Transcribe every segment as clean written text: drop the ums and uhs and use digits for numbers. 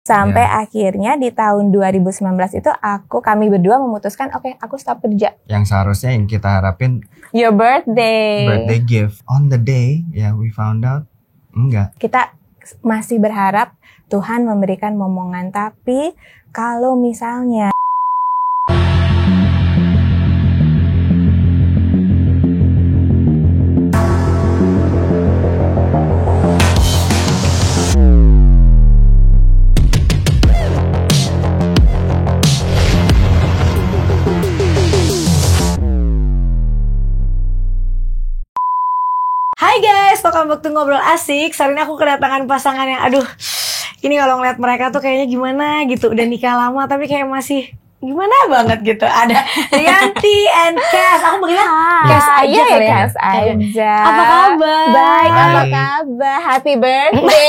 Sampai akhirnya di tahun 2019 itu kami berdua memutuskan aku stop kerja. Yang seharusnya yang kita harapin your birthday gift. On the day we found out enggak. Kita masih berharap Tuhan memberikan momongan, tapi kalau misalnya Hai guys, welcome back to Ngobrol Asik. Hari ini aku kedatangan pasangan yang ini kalau ngeliat mereka tuh kayaknya gimana gitu. Udah nikah lama tapi kayak masih gimana banget gitu. Ada Rianti and Cass. Aku panggilnya Cass aja kali ya. Cass aja. Apa kabar? Baik, apa kabar? Happy birthday.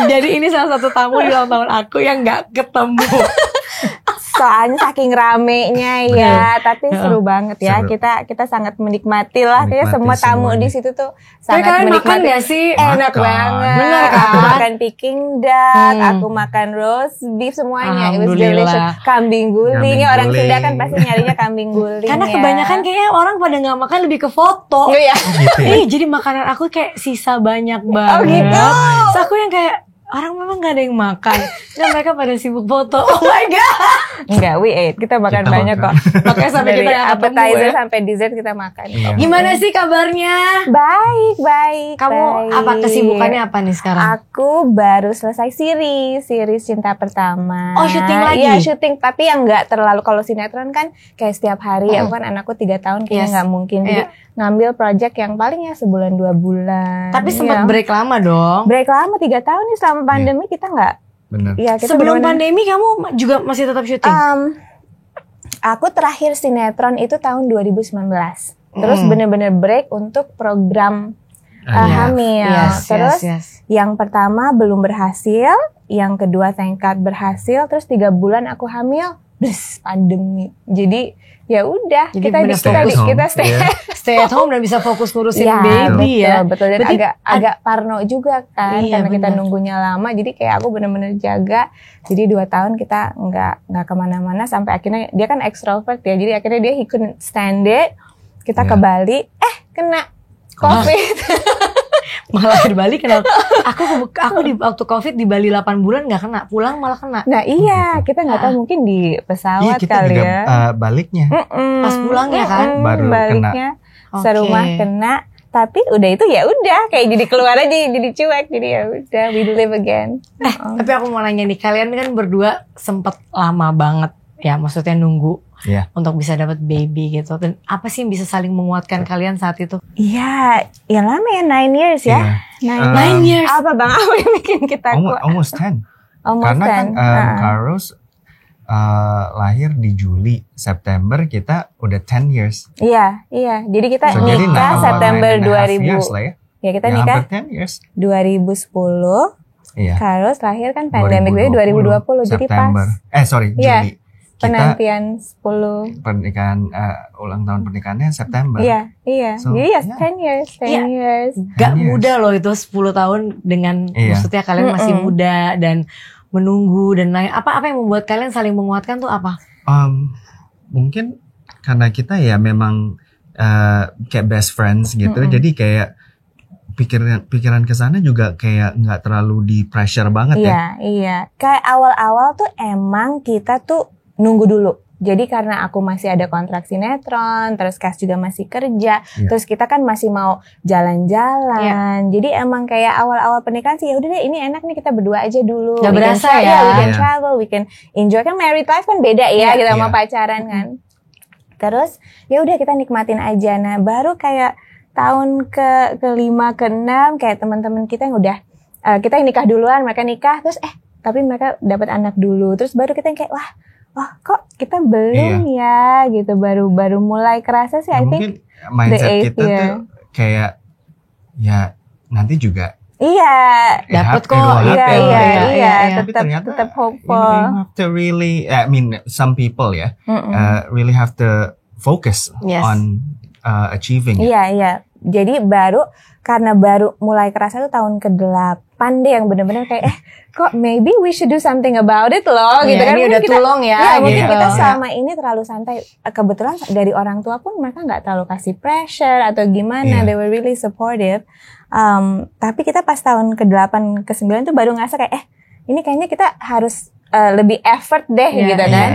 Jadi ini salah satu tamu di ulang tahun aku yang gak ketemu. Soalnya saking ramenya ya, tapi seru banget ya. Seru. Kita sangat menikmati lah. Kayaknya semua tamu semuanya. di situ tuh Tapi sangat kalian menikmati. makan gak sih? Enak Makan. banget. Bener kan? Aku makan Peking duck, aku makan roast beef, semuanya. It was Alhamdulillah. delicious. Kambing guling. Kambing Orang guling. Sunda kan pasti nyarinya kambing guling. Karena ya. kebanyakan kayaknya orang pada gak makan, lebih ke foto. Oh, iya. Gitu ya. Jadi makanan aku kayak sisa banyak banget. Oh, gitu. Terus aku yang kayak orang memang gak ada yang makan dan mereka pada sibuk foto. Oh my god. Enggak, we ate. Kita makan Kita banyak makan. kok. Makanya sampai Dari kita yang ketemu appetizer ya. sampai dessert kita makan. Iya. Gimana sih kabarnya? Baik. Kamu baik. apa kesibukannya apa nih sekarang? Aku baru selesai series Cinta Pertama. Oh, syuting lagi? Iya, syuting, tapi yang nggak terlalu. Kalau sinetron kan kayak setiap hari. Aku kan anakku 3 tahun, kayaknya Yes. nggak mungkin. Jadi Iya. ngambil project yang paling ya sebulan 2 bulan. Tapi sempat Iya. break lama dong. Break lama 3 tahun nih selama pandemi kita nggak. Bener. Iya, kita Sebelum bener-bener- pandemi kamu juga masih tetap syuting? Aku terakhir sinetron itu tahun 2019. Terus bener-bener break untuk program hamil. Terus yang pertama belum berhasil, yang kedua thank God berhasil, terus 3 bulan aku hamil, pandemi. Jadi ya udah, Jadi kita bener fokus. stay. Iya. Stay at home dan bisa fokus ngurusin Ya, baby ya. betul. Dan Berarti agak parno juga kan, Iya, karena kita benar. nunggunya lama. Jadi kayak aku bener-bener jaga. Jadi 2 tahun kita nggak kemana-mana sampai akhirnya dia kan extrovert ya. Jadi akhirnya dia he couldn't stand it. Kita ke Iya. Bali, kena COVID. Malah di Bali kenapa? Aku di waktu COVID di Bali 8 bulan nggak kena, pulang malah kena. Nah iya, kita nggak tahu mungkin di Iya, pesawat kita kali juga ya. baliknya. Pas pulangnya kan? Baru baliknya Oke. serumah kena. Tapi udah itu ya udah kayak jadi keluar aja jadi cuek, jadi ya udah we live again. Tapi aku mau nanya nih, kalian kan berdua sempet lama banget ya, maksudnya nunggu Iya. untuk bisa dapat baby gitu. Dan apa sih yang bisa saling menguatkan kalian saat itu? Iya, yang lama ya 9 years ya. Iya. 9 years. Apa bang? Apa yang bikin kita kuat? Almost 10. Almost Karena 10. kan Carlos lahir di Juli, September kita udah 10 years. Iya. Jadi kita So, jadi nikah 9 September 9.5 years 2000. lah ya. Ya kita Ya, nikah hampir 10 years. 2010. Iya. Carlos lahir kan pandemic 2020. Jadi September. pas Juli. Iya. Kita penantian 10. pernikahan ulang tahun pernikahannya September. Iya. So, Jadi ya yeah. 10 years, 10 Iya. years. Gak Yes. mudah loh itu 10 tahun dengan Iya. maksudnya kalian masih muda dan menunggu dan lain. Apa yang membuat kalian saling menguatkan tuh apa? Mungkin karena kita ya memang kayak best friends gitu. Jadi kayak pikiran ke sana juga kayak nggak terlalu di pressure banget ya. Iya. Kayak awal-awal tuh emang kita tuh nunggu dulu. Jadi karena aku masih ada kontrak sinetron, terus Cass juga masih kerja, terus kita kan masih mau jalan-jalan. Jadi emang kayak awal-awal pernikahan sih ya udah deh ini enak nih kita berdua aja dulu. Gak We can berasa tra- ya. We can Iya. travel, we can enjoy, kan married life kan beda ya kita sama Iya. pacaran kan. Terus ya udah kita nikmatin aja. Nah, baru kayak tahun ke-5 ke-6 kayak teman-teman kita yang udah kita yang nikah duluan, mereka nikah terus tapi mereka dapat anak dulu. Terus baru kita yang kayak wah kok kita belum ya gitu, baru mulai kerasa sih. Ya, I mungkin think mindset the kita tuh kayak ya nanti juga Dapat kok. iya, Tapi ternyata tetap you hopeful. have to really, I mean some people ya really have to focus Yes. on achieving it. Iya, Jadi karena baru mulai kerasa tuh tahun ke-8 deh yang bener-bener kayak kok maybe we should do something about it loh gitu kan. Ini udah tulong ya. Mungkin gitu. kita selama ini terlalu santai. Kebetulan dari orang tua pun mereka nggak terlalu kasih pressure atau gimana. They were really supportive. Tapi kita pas tahun ke-8 ke-9 tuh baru ngerasa kayak ini kayaknya kita harus lebih effort deh gitu kan.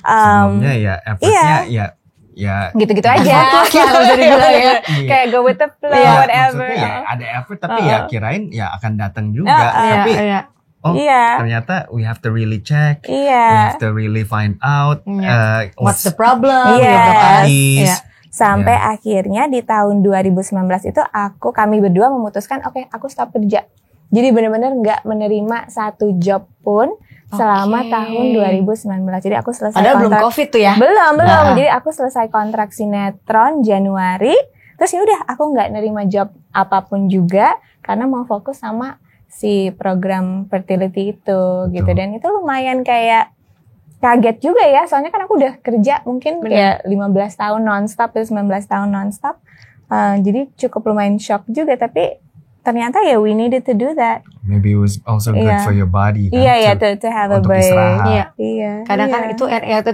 Sebelumnya ya effortnya ya gitu-gitu aja. Kayak go with the flow, whatever. Maksudnya ya ada effort tapi ya kirain ya akan datang juga. Tapi ternyata we have to really check. We have to really find out what's the problem. Sampai akhirnya di tahun 2019 itu kami berdua memutuskan aku stop kerja. Jadi benar-benar nggak menerima satu job pun selama tahun 2019. Jadi aku selesai kontrak. Belum COVID tuh ya? Belum. Jadi aku selesai kontrak sinetron Januari. Terus ya udah aku nggak nerima job apapun juga karena mau fokus sama si program fertility itu. Gitu. Dan itu lumayan kayak kaget juga ya. Soalnya kan aku udah kerja mungkin kayak 15 tahun nonstop, 19 tahun nonstop. Jadi cukup lumayan shock juga. Tapi ternyata ya we needed to do that. Maybe it was also good for your body. To have a break. Kadang kan itu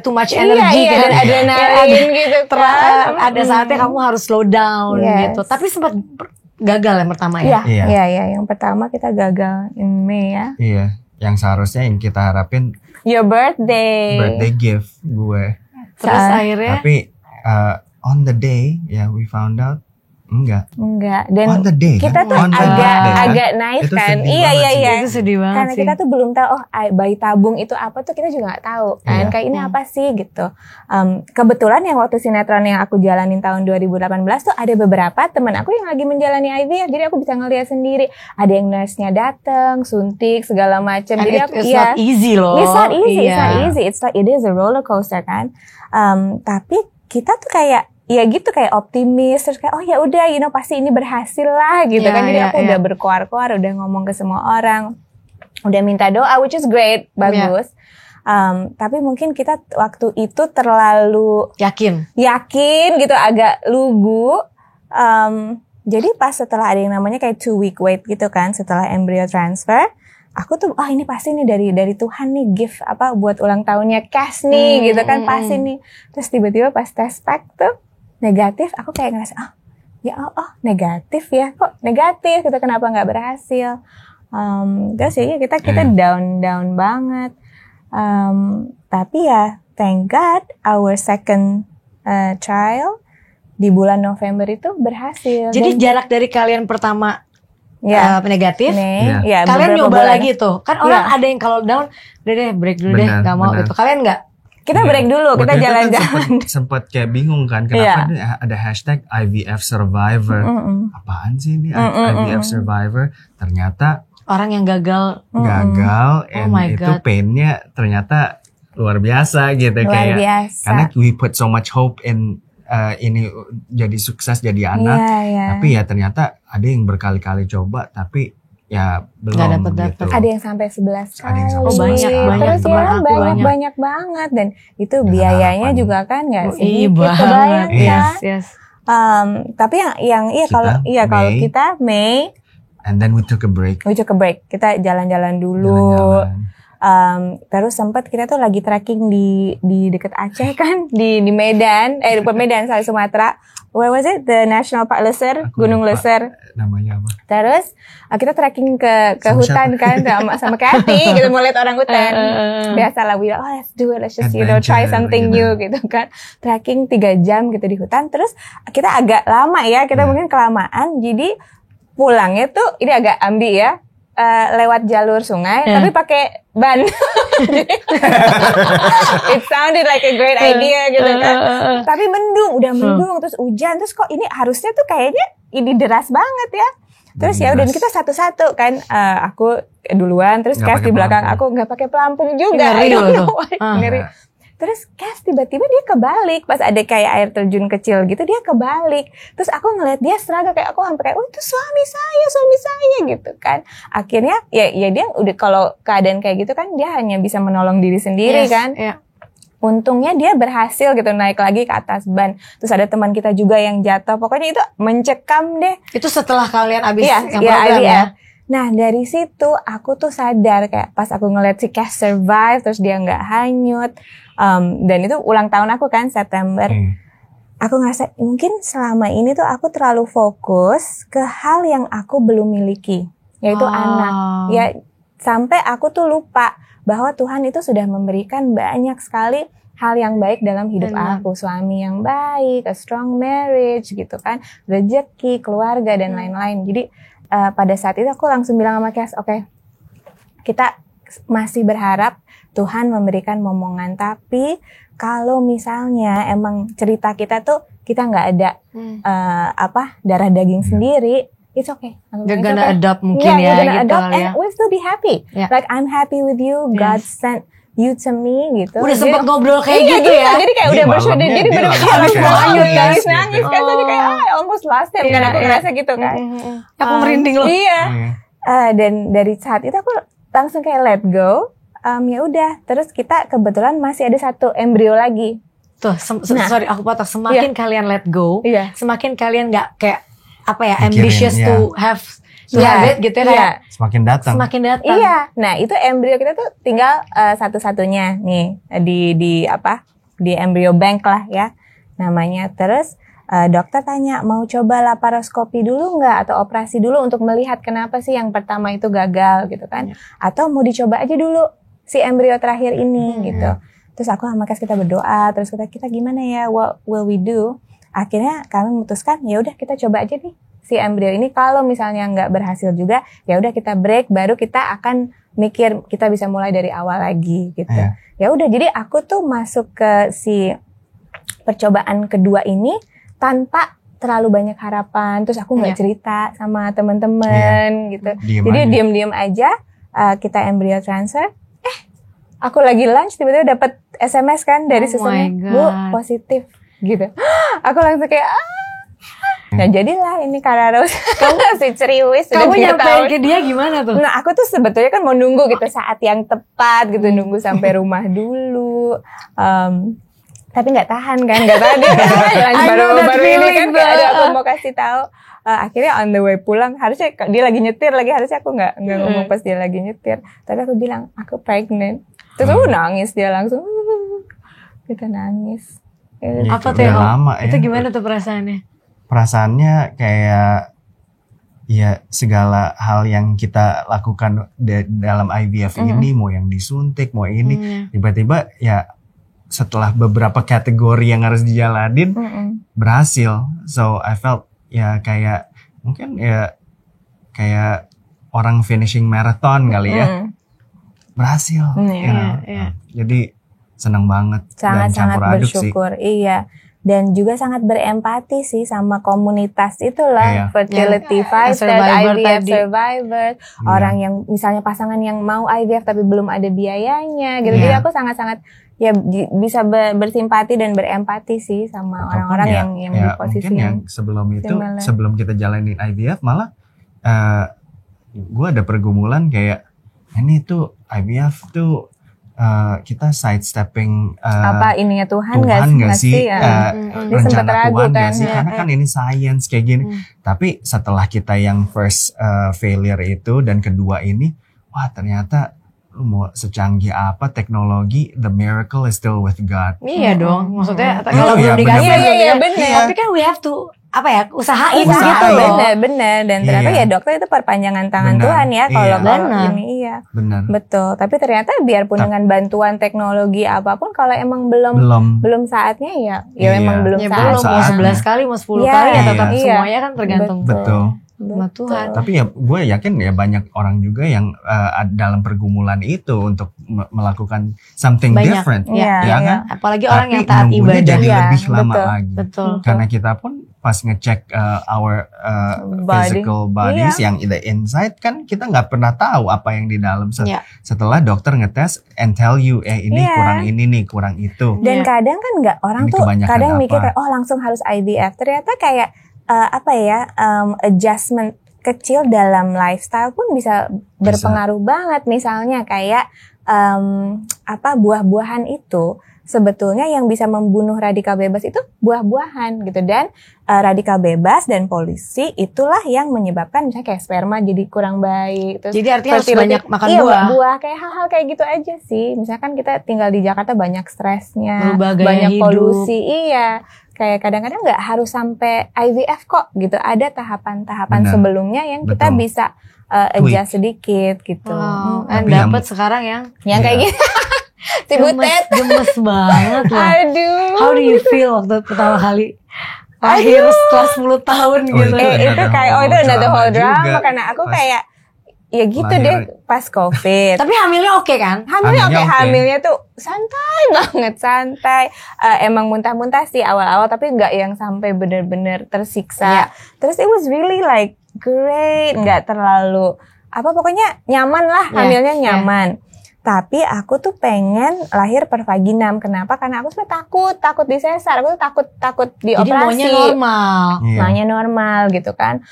too much energy kan. Dan adrenalin gitu kan. Ada saatnya kamu harus slow down gitu. Tapi sempat gagal yang pertama ya. Iya, yang pertama kita gagal in May ya. Iya, yang seharusnya yang kita harapin your birthday gift gue. Terus akhirnya tapi on the day we found out Enggak. Dan on the day, kita kan? tuh agak naif kan. Iya. Itu sedih banget. Karena kita tuh belum tahu bayi tabung itu apa tuh kita juga nggak tahu kan. Kayak ini apa sih gitu. Kebetulan yang waktu sinetron yang aku jalanin tahun 2018 tuh ada beberapa teman aku yang lagi menjalani IVF. Jadi aku bisa ngeliat sendiri. Ada yang nurse-nya datang, suntik segala macam. Jadi aku it's not easy loh. It's not easy. It's like it is a roller coaster kan. Tapi kita tuh kayak gitu kayak optimis terus kayak ya udah pasti ini berhasil lah gitu kan. Jadi aku udah berkoar-koar, udah ngomong ke semua orang, udah minta doa, which is great, bagus. Tapi mungkin kita waktu itu terlalu yakin gitu, agak lugu. Jadi pas setelah ada yang namanya kayak 2-week wait gitu kan setelah embryo transfer, aku tuh ini pasti nih dari Tuhan nih gift buat ulang tahunnya Cass nih gitu kan, pasti nih. Terus tiba-tiba pas tes pack tuh negatif, aku kayak ngerasa negatif ya, kok negatif gitu, kenapa nggak berhasil. Terus ya kita down banget. Tapi ya thank God our second trial di bulan November itu berhasil. Jadi jarak dari kalian pertama negatif, kalian nyoba lagi tuh. Kan orang ada yang kalau down, udah deh break dulu deh, nggak mau gitu. Kalian nggak? Kita break dulu, kita jalan-jalan. Kan sempat kayak bingung kan, kenapa ada hashtag IVF Survivor. Apaan sih ini IVF Survivor? Ternyata orang yang gagal, and itu painnya ternyata luar biasa gitu. Karena we put so much hope in ini jadi sukses jadi anak. Tapi ya ternyata ada yang berkali-kali coba tapi ya belum gitu. Ada yang sampai 11 kali. Banyak banget. Dan itu biayanya juga kan nggak sedikit, kebayang ya. Tapi yang kalau kita Mei, and then we took a break. Kita jalan-jalan dulu. Terus sempat kita tuh lagi trekking di dekat Aceh kan, di Medan, bukan Medan, Sumatera. Where was it? The National Park Leser, Gunung Leser. Namanya apa? Terus kita trekking ke hutan kan sama Kathy gitu, mau lihat orang hutan. Biasalah let's do it, let's just try something new gitu kan. Trekking 3 jam gitu di hutan. Terus kita agak lama ya, kita mungkin kelamaan. Jadi pulangnya tuh ini agak ambi ya. Lewat jalur sungai tapi pakai ban. It sounded like a great idea gitu kan. Tapi udah mendung terus hujan, terus kok ini harusnya tuh kayaknya ini deras banget ya. Terus ya udah kita satu-satu kan, aku duluan terus Cass di belakang aku nggak pakai pelampung juga. Ngeri. Terus Cass tiba-tiba dia kebalik pas ada kayak air terjun kecil gitu, dia kebalik. Terus aku ngeliat dia struggle, kayak aku sampai kayak itu suami saya gitu kan. Akhirnya ya dia udah kalau keadaan kayak gitu kan dia hanya bisa menolong diri sendiri kan. untungnya dia berhasil gitu naik lagi ke atas ban. Terus ada teman kita juga yang jatuh. Pokoknya itu mencekam deh. Itu setelah kalian abis Iya, yang iya, program IVF. ya? Nah dari situ aku tuh sadar kayak pas aku ngeliat si Cash survive terus dia nggak hanyut. Dan itu ulang tahun aku kan September. Aku ngerasa mungkin selama ini tuh aku terlalu fokus ke hal yang aku belum miliki, yaitu anak. Ya sampai aku tuh lupa bahwa Tuhan itu sudah memberikan banyak sekali hal yang baik dalam hidup aku. Suami yang baik, a strong marriage gitu kan, rezeki, keluarga dan lain-lain. Jadi pada saat itu aku langsung bilang sama Cass, oke, kita masih berharap Tuhan memberikan momongan, tapi kalau misalnya emang cerita kita tuh kita nggak ada darah daging sendiri, it's okay. You're gonna adopt mungkin ya gitu adopt, ya. and we'll still be happy. Like I'm happy with you, God sent you to me gitu. Udah sempet ngobrol kayak gitu ya. Jadi kayak udah bersyukur, jadi bener-bener nangis kan. Tadi kayak I almost lost him kan, aku ngerasa gitu kan. Aku merinding loh. Iya. Dan dari saat itu aku langsung kayak let go. Ya udah, terus kita kebetulan masih ada satu embrio lagi. Tuh, sorry aku potong. Semakin kalian let go, semakin kalian nggak kayak ambitious to have it gitu ya. Semakin datang. Iya. Nah itu embrio kita tuh tinggal satu-satunya nih di embrio bank lah ya namanya. Terus dokter tanya mau coba laparoskopi dulu nggak atau operasi dulu untuk melihat kenapa sih yang pertama itu gagal gitu kan? Atau mau dicoba aja dulu si embrio terakhir ini gitu. Terus aku sama Cass kita berdoa, terus kita gimana ya, what will we do? Akhirnya kami memutuskan ya udah kita coba aja nih si embrio ini. Kalau misalnya nggak berhasil juga, ya udah kita break, baru kita akan mikir kita bisa mulai dari awal lagi gitu. Ya udah, jadi aku tuh masuk ke si percobaan kedua ini tanpa terlalu banyak harapan. Terus aku nggak cerita sama teman-teman gitu. Jadi diam-diam aja kita embrio transfer. Aku lagi lunch tiba-tiba dapat SMS kan dari susternya, Bu positif gitu. Aku langsung kayak Nah jadilah ini Kararos. Kamu si ceriwis. Kamu nyampein ke dia gimana tuh? Nah aku tuh sebetulnya kan mau nunggu gitu saat yang tepat gitu, nunggu sampai rumah dulu. Tapi nggak tahan kan, nggak tahan baru ini kan kayak ada aku mau kasih tahu. Akhirnya on the way pulang, harusnya dia lagi nyetir lagi, harusnya aku nggak ngomong pas dia lagi nyetir. Tapi aku bilang aku pregnant. Terus aku nangis, dia langsung kita nangis. Apa tuh itu gimana tuh perasaannya? Perasaannya kayak ya segala hal yang kita lakukan dalam IVF ini, mau yang disuntik, mau ini, tiba-tiba ya setelah beberapa kategori yang harus dijalanin berhasil. So I felt ya kayak mungkin ya kayak orang finishing marathon kali ya, berhasil. Jadi senang banget, sangat bersyukur sih. Iya. Dan juga sangat berempati sih sama komunitas itulah, fertility fighters, IVF survivors, orang yang misalnya pasangan yang mau IVF tapi belum ada biayanya gitu. Jadi aku sangat-sangat ya bisa bersimpati dan berempati sih sama orang-orang yang di posisi mungkin yang sebelum itu similar. Sebelum kita jalanin IVF malah gue ada pergumulan kayak ini tuh IVF tuh kita sidestepping apa ininya Tuhan nggak sih rencana Tuhan nggak kan, sih karena kan ini science kayak gini. Tapi setelah kita yang first failure itu dan kedua ini, wah ternyata lu mau secanggih apa teknologi, the miracle is still with God. Iya dong, maksudnya kalau belum dikasih benar. Tapi kan we have to usahain gitu. Bener. Dan ternyata ya dokter itu perpanjangan tangan Tuhan ya kalau ini Benar. Betul. Tapi ternyata biarpun dengan bantuan teknologi apapun, kalau emang belum saatnya ya emang belum saatnya. Mau 11 kali, mau 10 kali ya tetap semuanya kan tergantung. Betul. Sama Tuhan. Tapi ya gue yakin ya banyak orang juga yang dalam pergumulan itu untuk melakukan something different, ya kan? Apalagi orang yang taat ibadah jadi lebih lama lagi. Betul. Karena kita pun pas ngecek our physical bodies yang the inside kan kita nggak pernah tahu apa yang di dalam. Setelah dokter ngetes and tell you ini kurang ini nih, kurang itu. Dan kadang kan nggak orang tuh kadang mikir langsung harus IVF. Ternyata kayak adjustment kecil dalam lifestyle pun bisa berpengaruh banget. Misalnya kayak buah-buahan itu sebetulnya yang bisa membunuh radikal bebas itu buah-buahan gitu. Dan radikal bebas dan polusi itulah yang menyebabkan misalnya kayak sperma jadi kurang baik. Terus Jadi artinya harus fertility- banyak makan iya, buah. buah kayak hal-hal kayak gitu aja sih. Misalkan kita tinggal di Jakarta banyak stresnya, Berubah gaya banyak hidup. polusi. Iya. Kayak kadang-kadang nggak harus sampai IVF kok gitu. Ada tahapan-tahapan Benar. sebelumnya yang kita Betul. bisa adjust sedikit gitu. Kan Tapi dapat sekarang yang Yang kayak Iya. gitu. Si butet. gemes banget loh. Aduh. How do you feel waktu pertama kali lahir setelah 10 tahun Oh, gitu? itu Itu kayak itu another whole drama juga. karena aku Pas kayak ya gitu lahir. deh pas COVID. Tapi hamilnya oke kan? Hamilnya Hamilnya oke, oke. hamilnya tuh santai banget, santai. Emang muntah-muntah sih awal-awal, tapi nggak yang sampai bener-bener tersiksa. Terus it was really like great, nggak terlalu pokoknya nyaman lah, Yeah, hamilnya yeah. nyaman. Tapi aku tuh pengen lahir per vaginam. Kenapa? Karena aku sebenarnya takut disesar. Aku tuh takut Jadi dioperasi. maunya normal. Iya. Maunya normal gitu kan.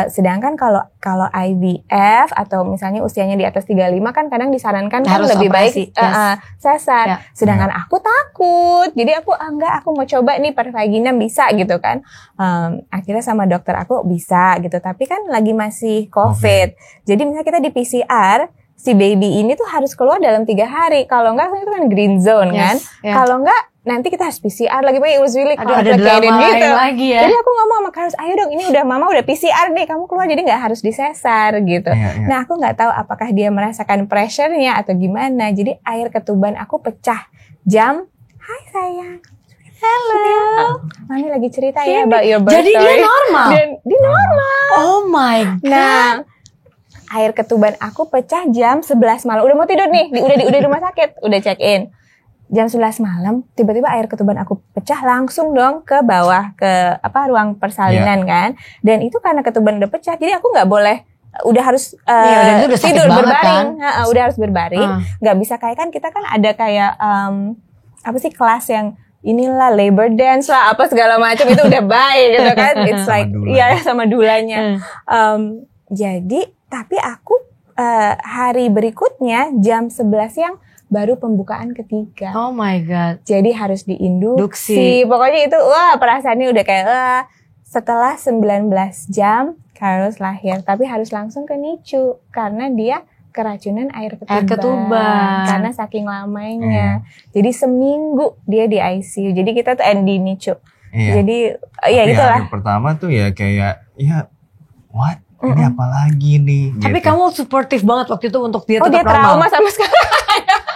Sedangkan kalau IVF atau misalnya usianya di atas 35 kan kadang disarankan kan Harus lebih operasi, baik yes. sesar. Ya. Sedangkan aku takut. Jadi aku enggak, aku mau coba nih per vaginam bisa gitu kan. Akhirnya sama dokter aku bisa gitu. Tapi kan lagi masih COVID. Jadi misalnya kita di PCR, si baby ini tuh harus keluar dalam 3 hari. Kalau enggak itu kan green zone kan. Yes, yeah. Kalau enggak nanti kita harus PCR lagi. It was really Aduh, ada complicated drama gitu. lain lagi ya. Jadi aku ngomong sama Carlos, ayo dong ini udah mama udah PCR nih, kamu keluar jadi nggak harus disesar gitu. Iya, iya. Nah aku nggak tahu apakah dia merasakan pressure-nya atau gimana. Jadi air ketuban aku pecah jam. Hai sayang. Halo. Mami lagi cerita ya about your birth Jadi dia story. normal? Dan dia normal. Oh my god. Nah, air ketuban aku pecah jam 11 malam. Udah mau tidur nih, udah di rumah sakit, udah check in. Jam 11 malam, tiba-tiba air ketuban aku pecah langsung dong ke bawah ke ruang persalinan kan. Dan itu karena ketuban udah pecah, jadi aku nggak boleh udah harus Iya, dan itu udah sakit tidur banget, berbaring. kan? Udah harus berbaring. Nggak bisa kayak kan kita kan ada kayak apa sih kelas yang inilah labor dance lah apa segala macam itu udah baik gitu kan. It's Sama like dula. iya sama dulanya. Jadi tapi aku hari berikutnya jam 11 siang baru pembukaan ketiga. Oh my god. Jadi harus diinduksi. Duksi. Pokoknya itu perasaannya udah kayak setelah 19 jam Carlos lahir, tapi harus langsung ke NICU karena dia keracunan air ketuban. Air ketuban. Karena saking lamanya. Jadi seminggu dia di ICU. Jadi kita tuh di NICU. Iya. Jadi ya Tapi itulah. hari pertama tuh ya kayak what? Ini apa lagi nih? Tapi gitu. kamu suportif banget waktu itu untuk dia Oh tetap dia trauma normal. sama sekali.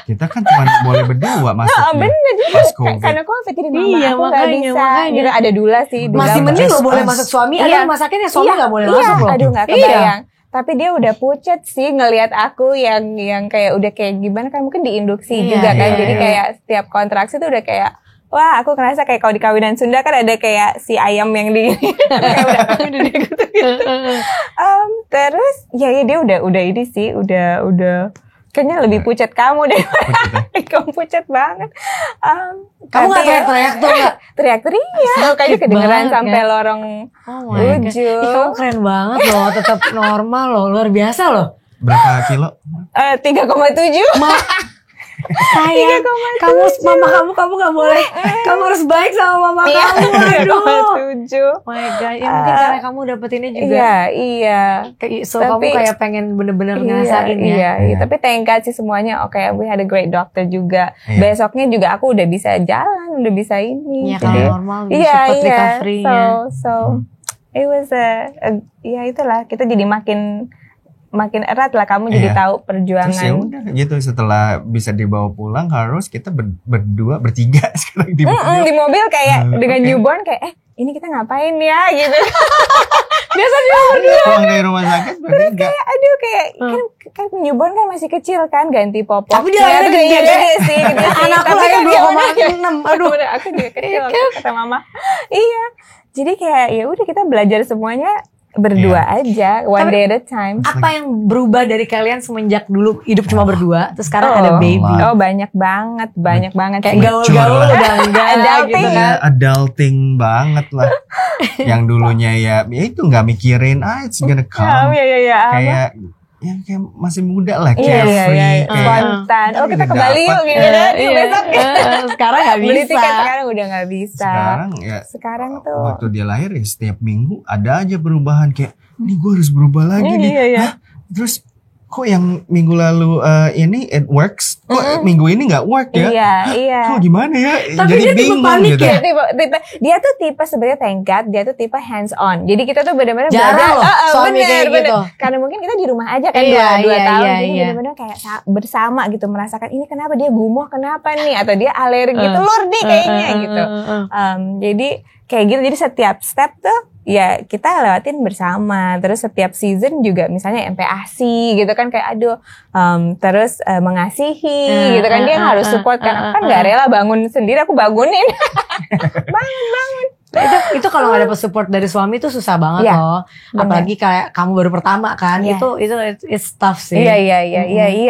Kita kan cuma boleh berdua masuknya. Bener juga Pas COVID. karena COVID jadi mama Iya, aku nggak makanya, bisa. makanya. Gitu, ada dula sih. Dula Masih apa. mending lo boleh Pas. masuk suami, ada Iya. rumah sakit yang suami nggak boleh iya, masuk loh. aduh nggak Iya. kebayang. Tapi dia udah pucet sih ngelihat aku yang kayak udah kayak gimana kan mungkin diinduksi Iya, juga kan. iya, Jadi iya. kayak setiap kontraksi tuh udah kayak wah aku ngerasa kayak kalau di kawinan Sunda kan ada kayak si ayam yang di kayak udah gitu. Terus ya dia udah ini sih udah kayaknya lebih pucet kamu deh. Kamu pucet banget. Kamu nggak teriak-teriak tuh nggak? Teriak-teriak. Kayaknya Sakit kedengeran banget, sampai kan? lorong Oh my god. ujung. Ih, kamu keren banget loh, tetap normal loh, luar biasa loh. Berapa kilo? 3,7. Sayang, kamu nggak boleh, kamu harus baik sama mama kamu. Aduh. 3,7. My god, ya mungkin karena kamu dapetinnya juga. Iya. So kamu kayak pengen bener-bener ngerasain ya. Iya. Iya. Tapi thank God sih semuanya oke. We had a great doctor juga. Iya. Besoknya juga aku udah bisa jalan, udah bisa ini. Iya, kalau normal bisa Iya, cepet iya. recovery-nya. So it was ya itulah kita jadi makin erat lah kamu jadi Iya. tahu Terus ya perjuangan. udah gitu setelah bisa dibawa pulang harus kita berdua bertiga sekarang di mobil. Di mobil kayak dengan oke. newborn kayak ini kita ngapain ya gitu. Biasanya Pulang dari rumah sakit bertiga. Aduh kayak kan newborn kan masih kecil kan ganti popok. Tapi dia lahirnya tuh gede. gede sih gitu sih. Anakku Tapi lahir kan dia 2,6. Aduh. Bener, aku juga kecil kata mama. Iya. Jadi kayak ya udah kita belajar semuanya berdua aja, one day at a time. apa yang berubah dari kalian semenjak dulu hidup cuma berdua, terus sekarang ada baby? Oh banyak banget Kayak sih. gaul-gaul Mature. udah enggak Adulting. gitu Iya, kan. adulting banget lah. Yang dulunya ya itu nggak mikirin it's gonna come. Ya. Kayak yang kayak masih muda lah, Iya, carefree, iya. kayak Spontan. Oh, kita udah ke Bali yuk dapet. gitu kan. Iya. Besok Sekarang nggak beli bisa. tiket sekarang udah nggak bisa. Sekarang ya tuh waktu dia lahir ya setiap minggu ada aja perubahan kayak ini gue harus berubah lagi nih. Iya, iya. Hah? Terus kok yang minggu lalu ini it works, kok minggu ini nggak work ya? Iya, iya. Kok gimana ya? Tapi Jadi dia tipe bingung panik gitu. ya? Dia tuh tipe sebenarnya thank God, dia tuh tipe hands on. Jadi kita tuh benar-benar Jarang loh suami kayak gitu. Karena mungkin kita di rumah aja kan Iya, dua iya, tahun, iya, jadi iya. benar-benar kayak bersama gitu merasakan ini kenapa dia gumoh, kenapa nih, atau dia alergi telur nih kayaknya gitu. Jadi kayak gitu. Jadi setiap step tuh ya kita lewatin bersama. Terus setiap season juga misalnya MPASI gitu kan kayak aduh terus mengasihi gitu kan, dia harus support kan. Aku kan nggak rela bangun sendiri, aku bangunin. bangun. Itu kalau nggak dapet support dari suami itu susah banget Iya, loh. bener. Apalagi kayak kamu baru pertama kan. Yes. Itu it's tough sih. Iya,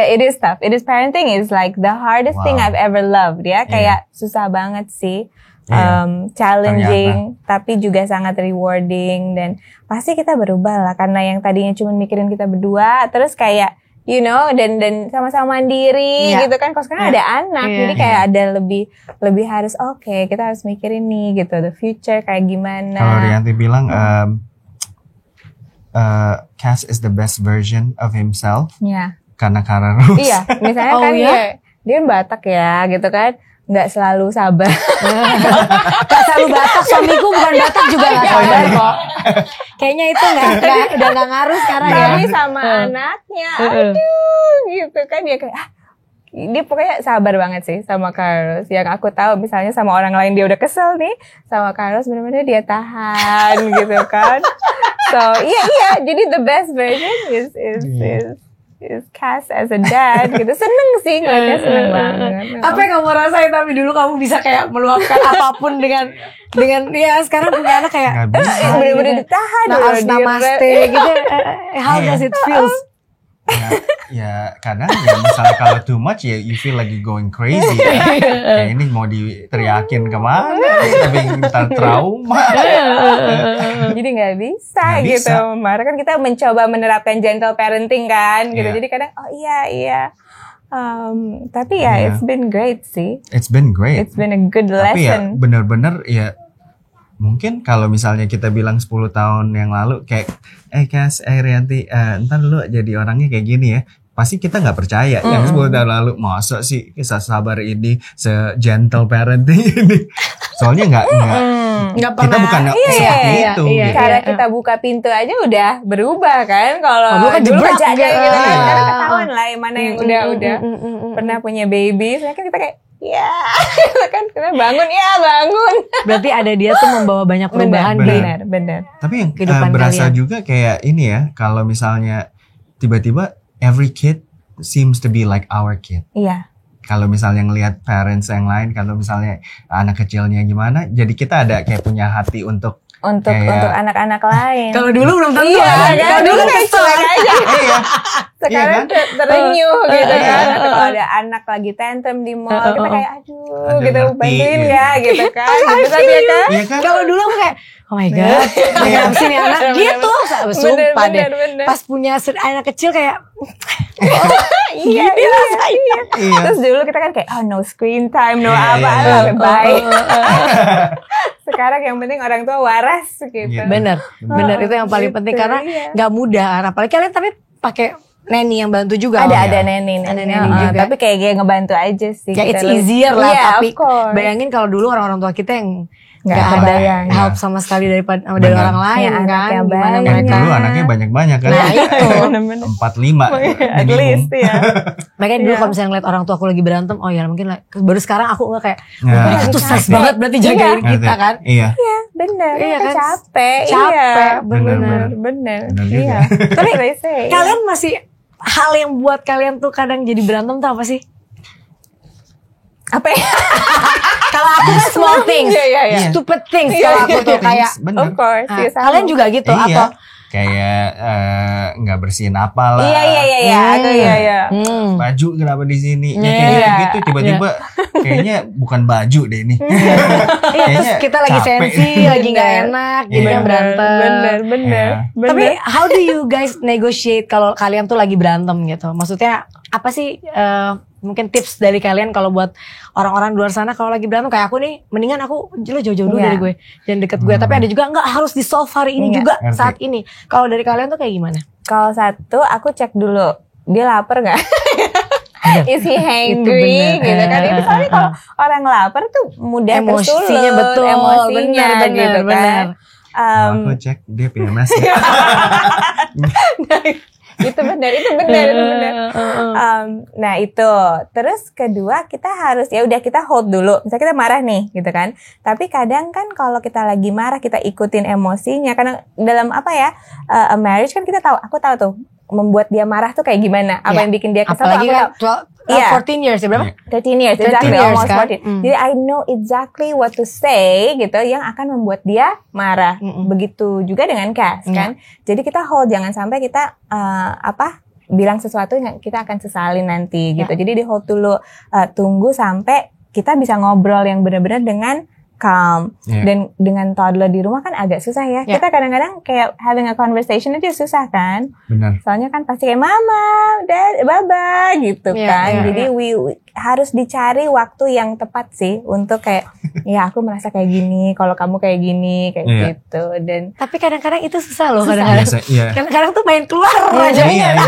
it is tough. It is parenting is like the hardest thing Wow. I've ever loved ya. Kayak susah banget sih. Iya. Challenging tapi juga sangat rewarding, dan pasti kita berubah lah karena yang tadinya cuma mikirin kita berdua terus kayak you know dan sama-sama mandiri Iya. gitu kan. Kalau sekarang ada anak, Iya. jadi kayak ada lebih harus oke, kita harus mikirin nih gitu the future kayak gimana. Kalau Rianti bilang Cass is the best version of himself Ya. karena Kara Rose. Iya, misalnya Oh, kan iya? dia kan Batak ya gitu kan, nggak selalu sabar. Gak selalu Batak, suamiku bukan Batak juga gak sabar kok. Kayaknya itu udah gak ngaruh sekarang ya. Tapi sama anaknya, aduh gitu kan dia kayak dia pokoknya sabar banget sih sama Carlos. Yang aku tahu misalnya sama orang lain dia udah kesel nih, sama Carlos benar-benar dia tahan gitu kan. So iya jadi the best version is Cass as a dad gitu. Seneng sih ngeliatnya, seneng banget. Apa yang kamu rasain tapi dulu kamu bisa kayak meluapkan apapun dengan ya sekarang punya anak kayak Nggak bisa. bener-bener ditahan nah, harus loh, namaste gitu. How does it feels? Ya kadang ya misalnya kalau too much ya you feel like you going crazy ya. Kayak ini mau diteriakin kemana tapi ntar trauma. Jadi nggak bisa Nggak gitu. bisa. Kemarin kan kita mencoba menerapkan gentle parenting kan gitu. Iya. Jadi kadang oh iya. Tapi ya Iya. it's been great sih. It's been great. It's been a good Tapi ya lesson. bener-bener ya mungkin kalau misalnya kita bilang 10 tahun yang lalu kayak Cass, Rianti ntar lu jadi orangnya kayak gini ya, pasti kita nggak percaya. Yang 10 tahun lalu masa sih kisah sabar ini, se-gentle parenting ini. Soalnya nggak Nggak kita pernah. bukan Iya, seperti iya, itu iya. gitu. Cara kita buka pintu aja udah berubah kan. Kalau dulu kan dulu jebrak kerja gitu. gitu kan. Iya. Sekarang ketahuan lah yang mana yang udah pernah punya baby. Soalnya kan kita kayak ya kan kita bangun. Berarti ada dia tuh membawa banyak perubahan di Benar. Tapi yang kehidupan berasa kalian. juga kayak ini ya, kalau misalnya tiba-tiba every kid seems to be like our kid. Iya. Kalau misalnya ngelihat parents yang lain, kalau misalnya anak kecilnya gimana, jadi kita ada kayak punya hati untuk Untuk kayak- anak-anak lain. Kalau dulu belum tentu Iya, kan. kan? Kalau dulu kayak kesel. cuek aja. Iya. Sekarang Iya terenyuh gitu kan. Atau kalau ada anak lagi tantrum di mall, kita kayak aduh gitu, ngerti, bantuin gitu. nggak gitu kan. Gitu kan ya kan. Iya kan? Kalau dulu aku kayak oh my god, kenapa sih nih anak gitu? Sumpah deh. Bener. Pas punya anak kecil kayak Iya. Iya. Terus dulu kita kan kayak no screen time, no Iya, apa iya. bye. Sekarang yang penting orang tua waras gitu. Iya. bener itu yang paling Gitu, penting karena iya. nggak mudah. Apalagi kalian tapi pakai neni yang bantu juga. Ada iya. neni Ada neni juga. Tapi kayak ngebantu aja sih. Ya Kita it's lebih- easier lah, Iya, tapi of course. bayangin kalau dulu orang-orang tua kita yang Nggak nggak ada kebayang. help sama sekali dari Bener. orang lain Ya, kan. anaknya Gimana banyak. Yang mereka. dulu anaknya banyak-banyak kan. Nah, itu. Bener-bener. 4-5 At minimum. least ya. Makanya dulu Iya. kalau misalnya ngeliat orang tua aku lagi berantem, oh ya mungkin baru sekarang aku nggak kayak, Nah. oh, itu stres Capek. banget berarti jagain Ngerti? kita kan. Iya. Bener, Iya kita kan? capek. Capek, Iya. bener-bener. Bener. Bener juga. Iya. Tapi Kalian masih hal yang buat kalian tuh kadang jadi berantem tuh apa sih? apa ya? Kalau aku small things, Iya. stupid things. Iya, Kalau aku tuh Stupid kayak, things, bener. Of course. ah, iya, sama. kalian juga gitu Iya. atau kayak nggak bersihin apalah. Iya. Baju kenapa di sini? Iya. Kayak gitu tiba-tiba kayaknya bukan baju deh ini. Iya, terus kita lagi capek. sensi, lagi nggak enak, jadi Iya. kan berantem. Bener. Iya. Tapi how do you guys negotiate kalau kalian tuh lagi berantem gitu? Maksudnya apa sih mungkin tips dari kalian kalau buat orang-orang di luar sana kalau lagi berantem kayak aku nih, mendingan aku lo jauh-jauh dulu Iya. dari gue, jangan deket gue. Tapi ada juga nggak harus di solve hari ini Iya. juga Ngerti. saat ini. Kalau dari kalian tuh kayak gimana? Kalau satu aku cek dulu dia lapar nggak? Is he hungry bener. gitu kan? Itu soalnya kalau orang lapar tuh mudah Emosinya tersulut, betul, emosinya bener, gitu kan. bener. Aku cek dia PMS ya. Itu benar. Nah itu, terus kedua kita harus ya udah kita hold dulu. Misalnya kita marah nih, gitu kan. Tapi kadang kan kalau kita lagi marah kita ikutin emosinya. Karena dalam apa ya, a marriage kan kita tahu, aku tahu tuh membuat dia marah tuh kayak gimana. Apa Ya. yang bikin dia kesel tuh Apalagi aku kan tahu. Iya. 14 years ya berapa? 13 years, 13 exactly, years, almost kan? 14. Jadi I know exactly what to say gitu yang akan membuat dia marah. Begitu juga dengan Cass kan. Jadi kita hold, jangan sampai kita bilang sesuatu yang kita akan sesalin nanti gitu. Jadi di hold dulu, tunggu sampai kita bisa ngobrol yang benar-benar dengan calm. Dan dengan toddler di rumah kan agak susah ya. Kita kadang-kadang kayak having a conversation aja susah kan. Benar. Soalnya kan pasti kayak mama, dad, baba gitu kan. Jadi we harus dicari waktu yang tepat sih untuk kayak ya aku merasa kayak gini, kalau kamu kayak gini, kayak gitu. Dan Tapi kadang-kadang itu susah loh Biasa, iya. Kadang-kadang tuh main keluar aja. Iya.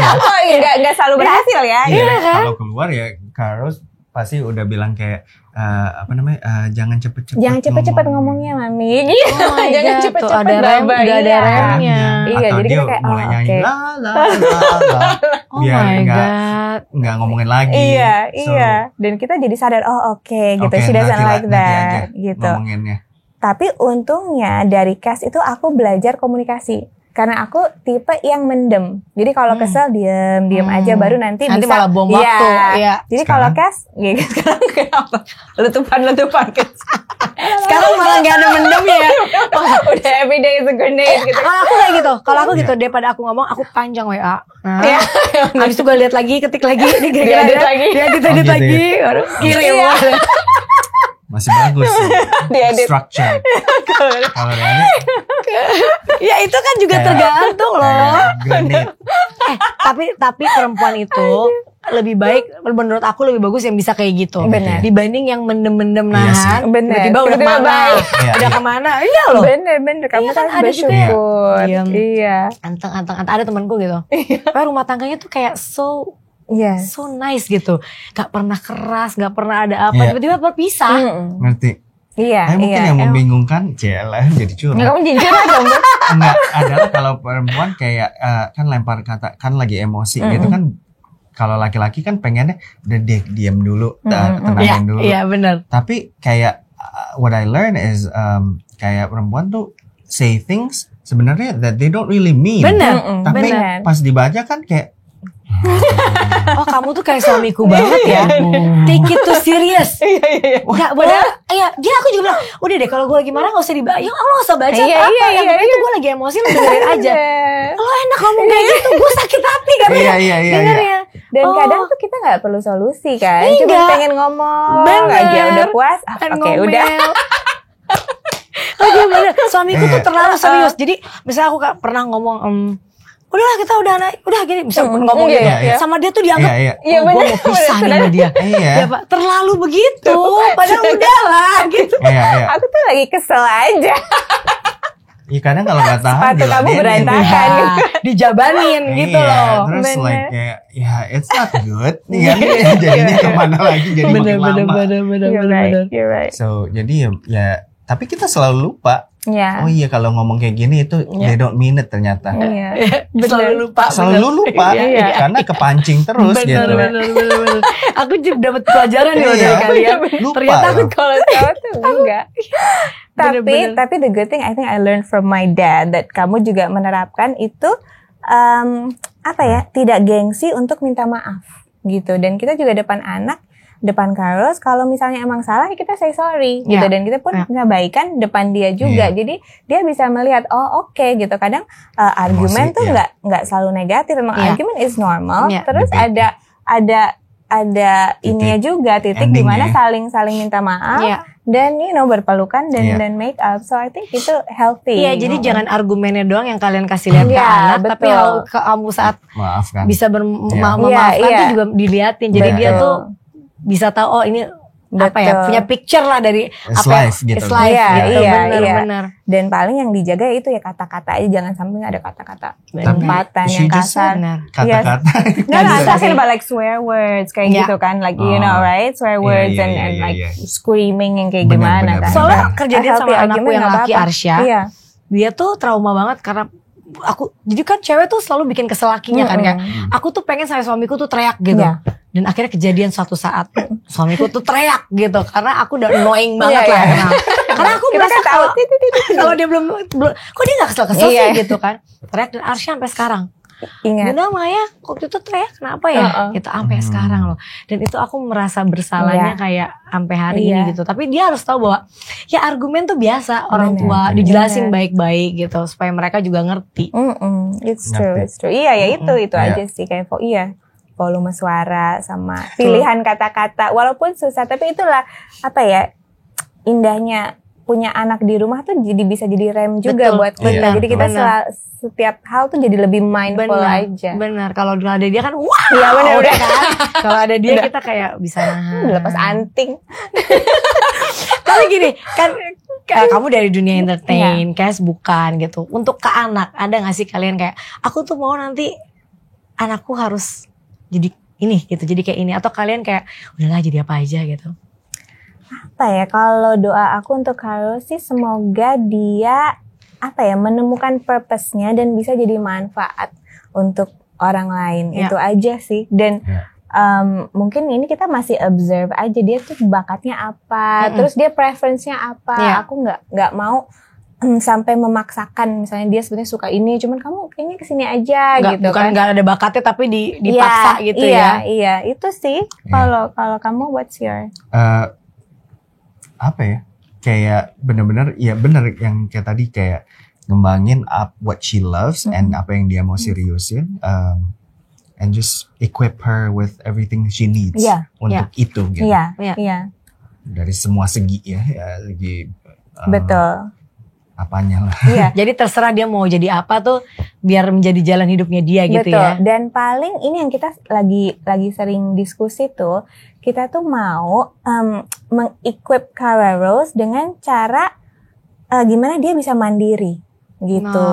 nggak selalu berhasil ya. Iya, kalau keluar ya Carlos pasti udah bilang kayak jangan cepet-cepet Jangan cepet-cepet ngomongnya mami. Oh my Jangan God, cepet-cepet tuh ada rem, baba. udah ada Iya. remnya. Iya, atau jadi dia kita kayak mulai nyanyi oke. la la la. Oh Biar my nggak God. nggak ngomongin lagi. Iya, So, iya. Dan kita jadi sadar gitu. oke, She doesn't like nanti aja that gitu. ngomonginnya. Tapi untungnya dari Cass itu aku belajar komunikasi. Karena aku tipe yang mendem. Jadi kalau kesel diem aja baru nanti bisa. malah bom waktu. Iya. Jadi kalau Cass, sekarang kenapa? Letupan. Sekarang malah gak ada mendem ya. Udah everyday is a grenade gitu. Kalau aku kayak gitu, daripada aku ngomong, aku panjang WA. Nah, Iya. habis itu gue lihat lagi, ketik lagi, Diedit lagi. diedit Oh, gitu lagi, ya. baru kirim. Iya. Masih bagus sih. Diedit. Structure. Kalau Riani Ya itu kan juga Kayak- tergantung loh. kayak granit. Tapi perempuan itu lebih baik, menurut aku lebih bagus yang bisa kayak gitu. Benar. Dibanding yang mendem-mendem Iya sih. nahan, Benar. tiba-tiba udah Tiba-tiba kemana, baik. Iya, udah iya. kemana, iya loh. Bener. Kamu Iya kan kan, ada juga bersyukur. yang diem. Iya. Anteng. Ada temanku gitu. Tapi rumah tangganya tuh kayak so Iya. nice gitu. Gak pernah keras, gak pernah ada apa. Iya. Tiba-tiba berpisah. Ngerti. Iya. Mungkin yang membingungkan, celah jadi curhat. Nggak, kamu jujur aja dong. Bu. Enggak, adalah kalau perempuan kayak kan lempar kata, kan lagi emosi gitu kan. Kalau laki-laki kan pengennya udah diam dulu, tenangin dulu. Iya benar. Tapi kayak what I learn is kayak perempuan tuh say things sebenarnya that they don't really mean. Benar. Tapi benar. pas dibaca kan kayak Oh kamu tuh kayak suamiku banget ya. Take it too serious. Gak boleh. Iya, dia aku juga bilang, udah deh kalau gue lagi marah gak usah dibaca. Ya Allah gak usah baca Iya, apa-apa. iya, Yang iya, penting tuh gue lagi emosi, lu dengerin aja. Lo enak ngomong kayak gitu, gue sakit hati kan. Iya. Dengernya. Dan Oh. kadang tuh kita nggak perlu solusi kan, Enggak. cuma pengen ngomong Bener. aja udah puas, Kan oke udah. Oh dia bener, suamiku tuh terlalu serius. Jadi misalnya aku pernah ngomong, udahlah kita udah gini, bisa ngomong gitu. iya. Sama dia tuh dianggap, Iya. Iya, gue bener, mau pisah nih bener. sama dia. Iya. Ya Pak, terlalu begitu. Padahal udahlah gitu. Iya. Aku tuh lagi kesel aja. Iya kadang kalau nggak tahan Sepatu kamu diladenin. berantakan. Ya, dijabanin gitu Iya, loh. terus Bener. like kayak ya it's not good nih kan jadinya kemana lagi jadi makin lama. You're right. So jadi ya tapi kita selalu lupa. Ya. Oh iya kalau ngomong kayak gini itu they don't mean it ternyata. Iya. Selalu lupa. Selalu lupa Iya. karena kepancing terus gitu. Bener. Aku juga dapat pelajaran nih loh Iya. dari kalian. Lupa Ternyata aku loh. Kalau cowok tuh enggak. Bener-bener. Tapi the good thing I think I learned from my dad that kamu juga menerapkan itu apa ya, tidak gengsi untuk minta maaf gitu. Dan kita juga depan anak depan Carlos, kalau misalnya emang salah kita say sorry gitu, dan kita pun ngabaikan depan dia juga. Jadi dia bisa melihat oke gitu. Kadang argumen tuh nggak selalu negatif, emang argumen is normal. Terus ada ininya juga, titik di mana saling minta maaf dan berpelukan dan make up. So I think itu healthy. Iya, jadi jangan argumennya doang yang kalian kasih lihat ke anak, tapi kamu saat maafkan. bisa memaafkan tuh juga diliatin. Jadi dia tuh bisa tahu ini punya picture lah dari life gitu. Benar. Dan paling yang dijaga itu ya kata-kata aja, jangan sampai ada kata-kata tempatan yang kasar. Kata-kata. Nggak talking about like swear words kayak gitu kan, like you know right, swear words and like screaming yang kayak gimana kan. Soalnya kejadian sama anakku yang laki Arsya, dia tuh trauma banget karena jadi kan cewek tuh selalu bikin kesel lakinya kan, kayak aku tuh pengen sampai suamiku tuh teriak gitu. Dan akhirnya kejadian suatu saat suamiku tuh teriak gitu karena aku udah annoying banget lah. Karena aku merasa kalau dia belum kok dia gak kesel-kesel sih gitu kan. Teriak, dan Arsya sampai sekarang ingat. Bunda Maya waktu itu teriak kenapa ya? Gitu sampai sekarang loh. Dan itu aku merasa bersalahnya kayak sampai hari ini gitu. Tapi dia harus tahu bahwa ya argumen tuh biasa orang tua dijelasin baik-baik gitu supaya mereka juga ngerti. It's true. Iya ya itu aja sih kayak volume suara sama pilihan kata-kata. Walaupun susah, tapi itulah indahnya punya anak di rumah tuh jadi bisa jadi rem juga buat kita. Jadi kita setiap hal tuh jadi lebih mindful aja. Benar. Kalau dulu ada dia kan wow. Iya benar kan. Kalau ada dia kita kayak bisa lepas anting. Tapi gini kan kamu dari dunia entertain, Kes bukan gitu. Untuk ke anak ada nggak sih kalian kayak aku tuh mau nanti anakku harus jadi ini gitu, jadi kayak ini, atau kalian kayak udahlah jadi apa aja gitu? Kalau doa aku untuk Carlos sih semoga dia menemukan purpose-nya dan bisa jadi manfaat untuk orang lain. Itu aja sih. Dan mungkin ini kita masih observe aja dia tuh bakatnya apa, terus dia preference-nya apa. Aku nggak mau sampai memaksakan, misalnya dia sebenarnya suka ini, cuman kamu kayaknya kesini aja gitu bukan kan. Gak ada bakatnya tapi dipaksa gitu ya. Iya, itu sih. Kalau kamu what's your kayak bener-bener bener yang kayak tadi, kayak ngembangin what she loves and apa yang dia mau seriusin, and just equip her with everything she needs untuk itu gitu. Iya. Dari semua segi segi betul. Apanya lah. Jadi terserah dia mau jadi apa tuh biar menjadi jalan hidupnya dia gitu. Betul. Dan paling ini yang kita lagi sering diskusi tuh, kita tuh mau mengequip Carlos dengan cara gimana dia bisa mandiri gitu,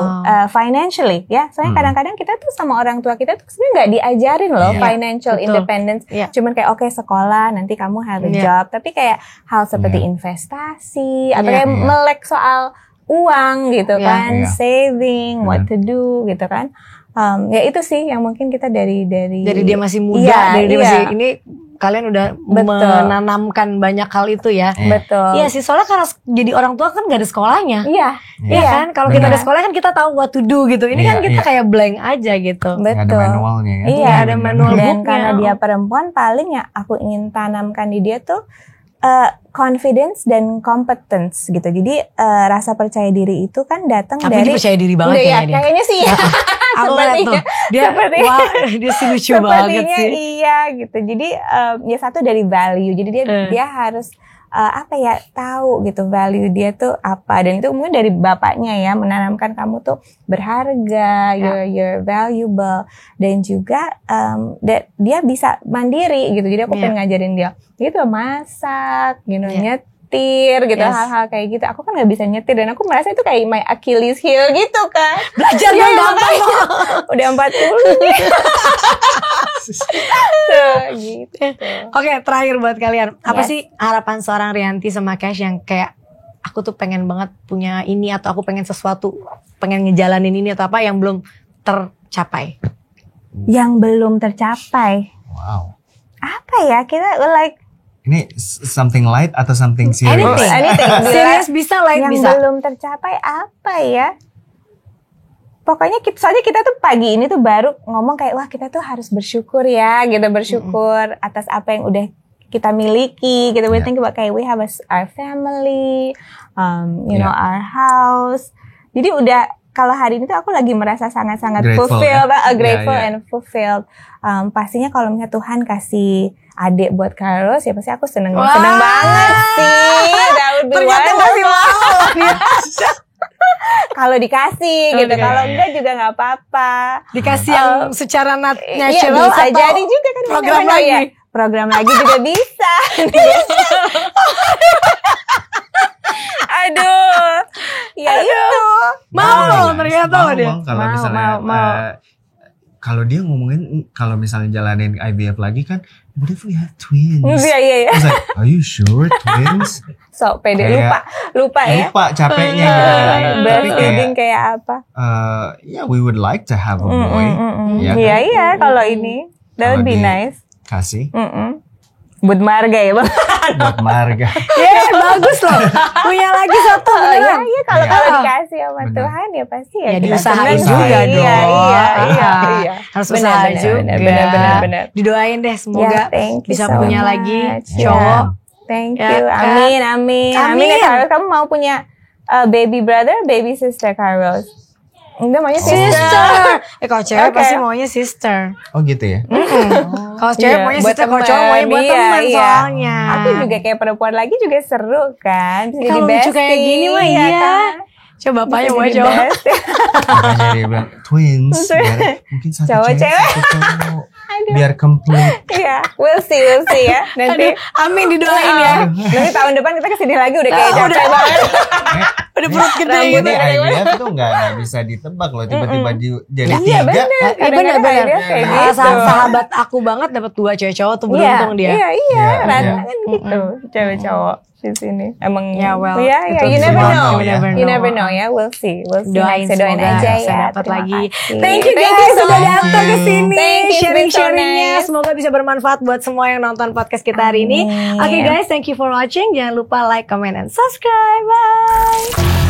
financially ya. Soalnya kadang-kadang kita tuh sama orang tua kita tuh sebenarnya nggak diajarin loh financial independence. Cuman kayak sekolah nanti kamu have a job, tapi kayak hal seperti investasi atau kayak melek soal uang gitu kan, saving, what to do gitu kan. Ya itu sih yang mungkin kita dari dia masih muda, dari dia masih ini kalian udah menanamkan banyak hal itu ya. Betul. Iya sih, soalnya karena jadi orang tua kan gak ada sekolahnya. Iya kan, kalau kita ada sekolah kan kita tahu what to do gitu. Ini kan kita kayak blank aja gitu. Betul. Gak ada manualnya ya. Iya, ada manual booknya. Dan karena dia perempuan, paling ya aku ingin tanamkan di dia tuh confidence dan competence gitu. Jadi rasa percaya diri itu kan datang dari. Tapi dia percaya diri banget ya. Kayaknya sih ya. Aku lihat tuh dia sih lucu banget sih. Iya gitu. Jadi ya satu dari value. Jadi dia harus tahu gitu value dia tuh apa, dan itu mungkin dari bapaknya ya, menanamkan kamu tuh berharga, you're valuable, dan juga dia bisa mandiri gitu. Jadi aku pengen ngajarin dia gitu, masak, nyetir gitu, hal-hal kayak gitu. Aku kan nggak bisa nyetir dan aku merasa itu kayak my Achilles heel gitu kan. Belajar dong gampang. Udah 40 nih. Gitu. Oke, terakhir buat kalian, apa sih harapan seorang Rianti sama Cash yang kayak aku tuh pengen banget punya ini, atau aku pengen sesuatu, pengen ngejalanin ini atau apa yang belum tercapai? Yang belum tercapai. Wow. Apa ya, kita like ini something light atau something serious? Anything. Serius bisa, light yang bisa. Yang belum tercapai apa ya? Pokoknya soalnya kita tuh pagi ini tuh baru ngomong kayak wah kita tuh harus bersyukur ya gitu, bersyukur atas apa yang udah kita miliki gitu. We Yeah. think about kayak we have our family, you know, Yeah. our house. Jadi udah kalau hari ini tuh aku lagi merasa sangat-sangat Grateful, fulfilled, ya? grateful Yeah, yeah. and fulfilled. Pastinya kalau misalnya Tuhan kasih adik buat Carlos, ya pasti aku seneng Wah. banget sih. That would be Ternyata masih wonderful. mau. Kalau dikasih Oh, gitu, iya, kalau iya. enggak juga nggak apa-apa. Dikasih yang secara Iya, natural bisa atau jadi juga kan program bener-bener lagi? ya. Program lagi juga bisa. Aduh. Ya itu. Mau Nice. loh, ternyata Mau, dia. mau. Kalau Mau, misalnya mau. kalau dia ngomongin kalau misalnya jalanin IVF lagi kan, what if we have twins? Iya, iya, iya. I was like, are you sure twins? So pede Kayak- lupa ya. Lupa capeknya gitu kan. Tapi kayak, Breastfeeding kayak apa? yeah, we would like to have a boy. Ya kan? Iya, iya, kalau ini that would Kalau be di- nice. Kasih Buat marga ya, Bang. buat marga. Bagus loh. Punya lagi satu Iya, beneran. iya, kalau Iya. dikasih sama Benar. Tuhan ya pasti ya. Ya kita diusahain senang juga sih. dong. Iya, iya. Harus Benar, usaha benar, juga. benar. Didoain deh semoga Ya, thank you bisa so punya much. lagi Ya. cowok. Thank Ya, you. kan? Amin, amin. Amin. Ya, Carlos, kamu mau punya baby brother, baby sister, Carlos? Enggak, maunya sister. Sister. Kalau cewek Oke. pasti maunya sister. Oh gitu ya. Kalau cewek Iya, maunya buat sister, kalau teman. cowok maunya buat Iya, teman iya. soalnya. Aku juga kayak perempuan lagi juga seru kan. Bisa jadi Kalau lucu bestie. kayak gini mah ya iya. kan? Coba bapaknya Bisa mau jadi cowok. bestie. Makanya dia bilang twins. Biar, mungkin satu Cowok, cewek, cewek. satu cowok. Biar complete. Iya, we'll see ya. Nanti Amin didoain ya. nanti tahun depan kita kesini lagi udah kayak Udah. capek banget. Udah perut gede Rambutnya gitu. Jadi IVF itu nggak bisa ditebak loh. Tiba-tiba jadi Iya 3. bener. Iya Kadang-kadang benar-benar. IVF kayak gitu. Sahabat aku banget dapat 2 cewek cowok tuh beruntung dia. Iya, Iya, rata iya. kan gitu. Cewek cowok di sini. Emang Ya, well, iya, itu you never semua know. know, ya. You never know ya. We'll see. Doain Next. Doain semoga aja bisa ya. dapat Terima lagi. kasih. Thank you guys so sudah much. datang ke sini. Thank you, Sharing-sharingnya it's so nice. semoga bisa bermanfaat buat semua yang nonton podcast kita hari ini. Amin. Oke guys, thank you for watching. Jangan lupa like, comment, and subscribe. Bye.